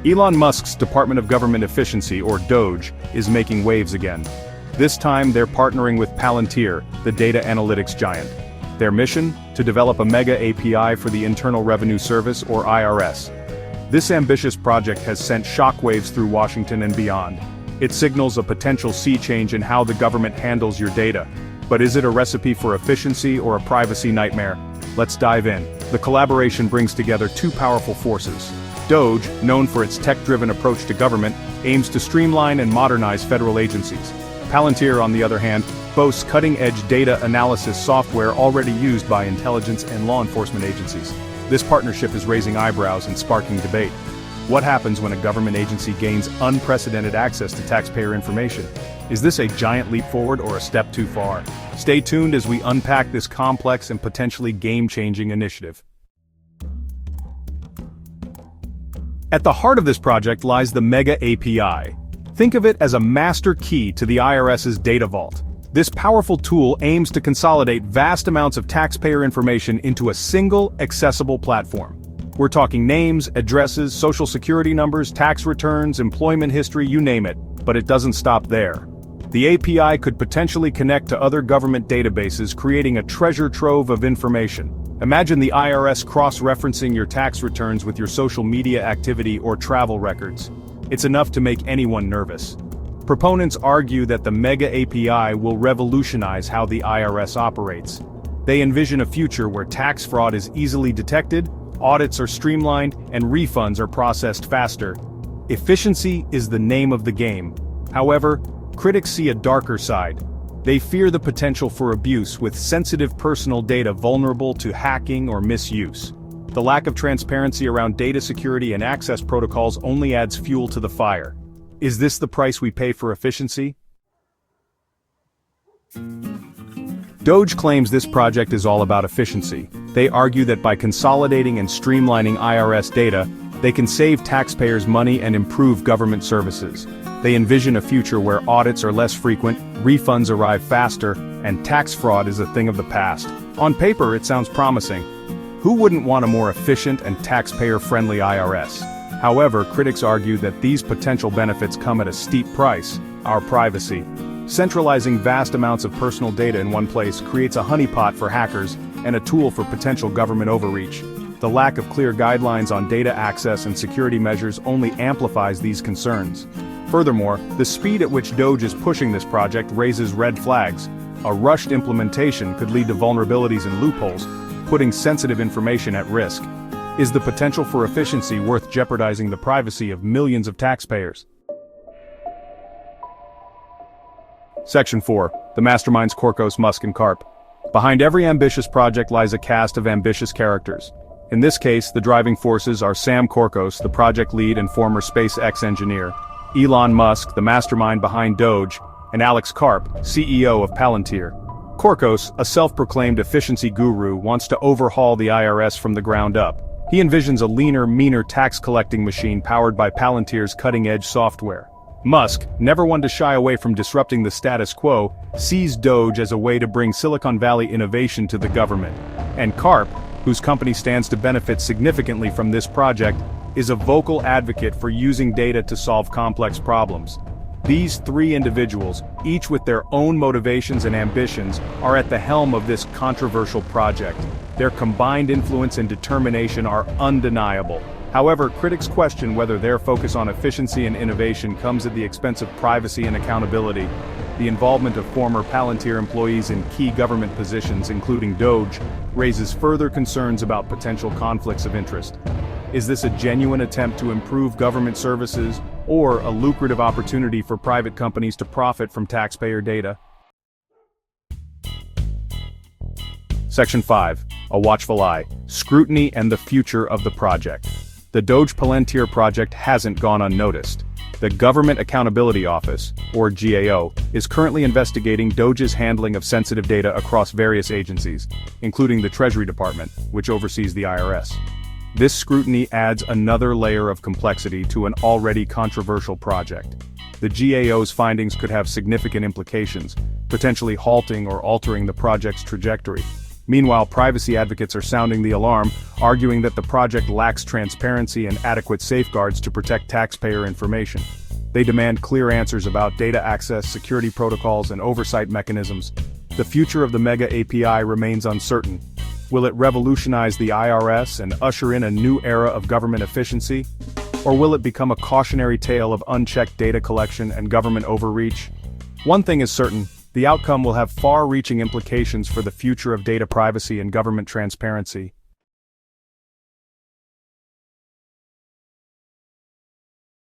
Elon Musk's Department of Government Efficiency, or DOGE, is making waves again. This time they're partnering with Palantir, the data analytics giant. Their mission? To develop a mega API for the Internal Revenue Service, or IRS. This ambitious project has sent shockwaves through Washington and beyond. It signals a potential sea change in how the government handles your data. But is it a recipe for efficiency or a privacy nightmare? Let's dive in. The collaboration brings together two powerful forces. DOGE, known for its tech-driven approach to government, aims to streamline and modernize federal agencies. Palantir, on the other hand, boasts cutting-edge data analysis software already used by intelligence and law enforcement agencies. This partnership is raising eyebrows and sparking debate. What happens when a government agency gains unprecedented access to taxpayer information? Is this a giant leap forward or a step too far? Stay tuned as we unpack this complex and potentially game-changing initiative. At the heart of this project lies the Mega API. Think of it as a master key to the IRS's data vault. This powerful tool aims to consolidate vast amounts of taxpayer information into a single, accessible platform. We're talking names, addresses, social security numbers, tax returns, employment history, you name it, but it doesn't stop there. The API could potentially connect to other government databases, creating a treasure trove of information. Imagine the IRS cross-referencing your tax returns with your social media activity or travel records. It's enough to make anyone nervous. Proponents argue that the Mega API will revolutionize how the IRS operates. They envision a future where tax fraud is easily detected, audits are streamlined, and refunds are processed faster. Efficiency is the name of the game. However, critics see a darker side. They fear the potential for abuse, with sensitive personal data vulnerable to hacking or misuse. The lack of transparency around data security and access protocols only adds fuel to the fire. Is this the price we pay for efficiency? DOGE claims this project is all about efficiency. They argue that by consolidating and streamlining IRS data, they can save taxpayers money and improve government services. They envision a future where audits are less frequent, refunds arrive faster, and tax fraud is a thing of the past. On paper, it sounds promising. Who wouldn't want a more efficient and taxpayer-friendly IRS? However, critics argue that these potential benefits come at a steep price: our privacy. Centralizing vast amounts of personal data in one place creates a honeypot for hackers and a tool for potential government overreach. The lack of clear guidelines on data access and security measures only amplifies these concerns. Furthermore, the speed at which DOGE is pushing this project raises red flags. A rushed implementation could lead to vulnerabilities and loopholes, putting sensitive information at risk. Is the potential for efficiency worth jeopardizing the privacy of millions of taxpayers? Section 4. The Masterminds Korkos, Musk, and Karp. Behind every ambitious project lies a cast of ambitious characters. In this case, the driving forces are Sam Korkos, the project lead and former SpaceX engineer, Elon Musk, the mastermind behind DOGE, and Alex Karp, CEO of Palantir. Korkos, a self-proclaimed efficiency guru, wants to overhaul the IRS from the ground up. He envisions a leaner, meaner tax-collecting machine powered by Palantir's cutting-edge software. Musk, never one to shy away from disrupting the status quo, sees DOGE as a way to bring Silicon Valley innovation to the government. And Karp, whose company stands to benefit significantly from this project, is a vocal advocate for using data to solve complex problems. These three individuals, each with their own motivations and ambitions, are at the helm of this controversial project. Their combined influence and determination are undeniable. However, critics question whether their focus on efficiency and innovation comes at the expense of privacy and accountability. The involvement of former Palantir employees in key government positions, including DOGE, raises further concerns about potential conflicts of interest. Is this a genuine attempt to improve government services, or a lucrative opportunity for private companies to profit from taxpayer data? Section 5. A watchful eye, scrutiny and the future of the project. The DOGE Palantir project hasn't gone unnoticed. The Government Accountability Office, or GAO, is currently investigating DOGE's handling of sensitive data across various agencies, including the Treasury Department, which oversees the IRS. This scrutiny adds another layer of complexity to an already controversial project. The GAO's findings could have significant implications, potentially halting or altering the project's trajectory. Meanwhile, privacy advocates are sounding the alarm, arguing that the project lacks transparency and adequate safeguards to protect taxpayer information. They demand clear answers about data access, security protocols, and oversight mechanisms. The future of the Mega API remains uncertain. Will it revolutionize the IRS and usher in a new era of government efficiency? Or will it become a cautionary tale of unchecked data collection and government overreach? One thing is certain, the outcome will have far-reaching implications for the future of data privacy and government transparency.